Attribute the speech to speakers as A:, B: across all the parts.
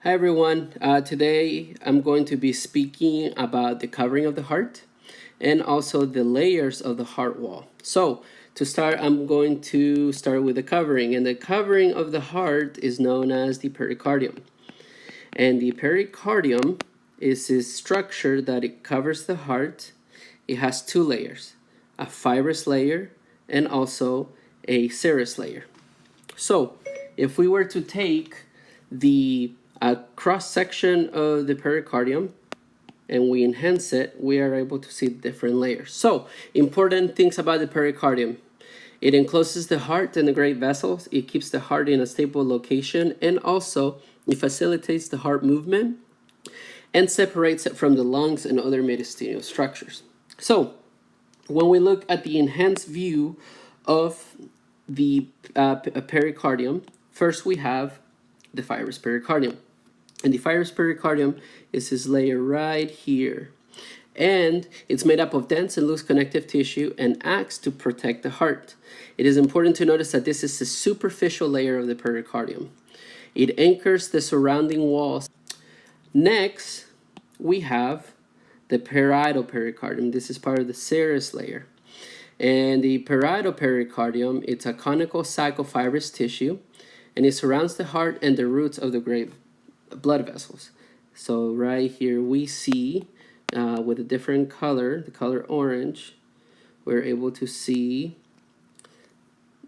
A: Hi everyone. Today I'm going to be speaking about the covering of the heart and also the layers of the heart wall. So to start, I'm going to start with the covering, and the covering of the heart is known as the pericardium. And the pericardium is this structure that it covers the heart. It has two layers, a fibrous layer and also a serous layer. So if we were to take the cross section of the pericardium and we enhance it, we are able to see different layers. So important things about the pericardium: it encloses the heart and the great vessels, it keeps the heart in a stable location, and also it facilitates the heart movement and separates it from the lungs and other mediastinal structures. So when we look at the enhanced view of the pericardium, first we have the fibrous pericardium. And the fibrous pericardium is this layer right here. And it's made up of dense and loose connective tissue and acts to protect the heart. It is important to notice that this is the superficial layer of the pericardium. It anchors the surrounding walls. Next, we have the parietal pericardium. This is part of the serous layer. And the parietal pericardium, it's a conical sac of fibrous tissue, and it surrounds the heart and the roots of the great blood vessels. So right here we see with a different color, the color orange, we're able to see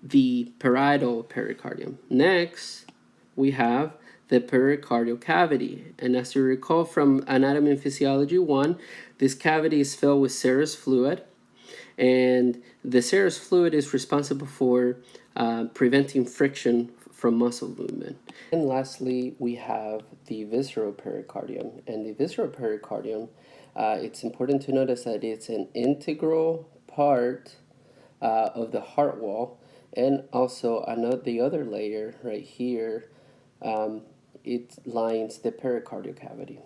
A: the parietal pericardium. Next, we have the pericardial cavity. And as you recall from Anatomy and Physiology 1, this cavity is filled with serous fluid. And the serous fluid is responsible for preventing friction from muscle movement. And lastly, we have the visceral pericardium. And the visceral pericardium, it's important to notice that it's an integral part of the heart wall, and also the other layer right here, it lines the pericardial cavity.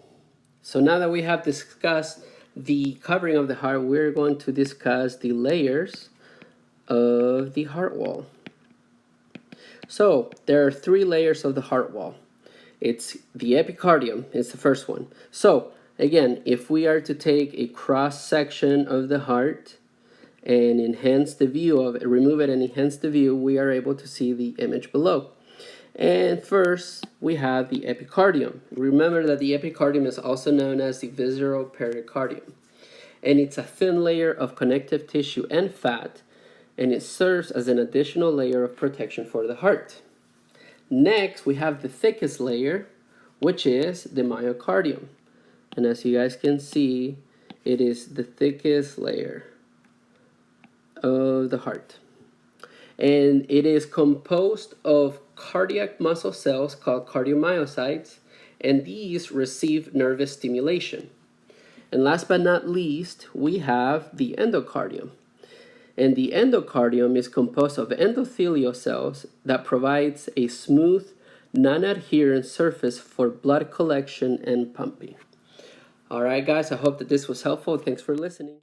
A: So now that we have discussed the covering of the heart, we're going to discuss the layers of the heart wall. So there are three layers of the heart wall. It's the epicardium, it's the first one. So again, if we are to take a cross section of the heart and enhance the view of it, remove it and enhance the view, we are able to see the image below. And first, we have the epicardium. Remember that the epicardium is also known as the visceral pericardium. And it's a thin layer of connective tissue and fat, and it serves as an additional layer of protection for the heart. Next, we have the thickest layer, which is the myocardium. And as you guys can see, it is the thickest layer of the heart. And it is composed of cardiac muscle cells called cardiomyocytes, and these receive nervous stimulation. And last but not least, we have the endocardium. And the endocardium is composed of endothelial cells that provides a smooth, non-adherent surface for blood collection and pumping. All right, guys, I hope that this was helpful. Thanks for listening.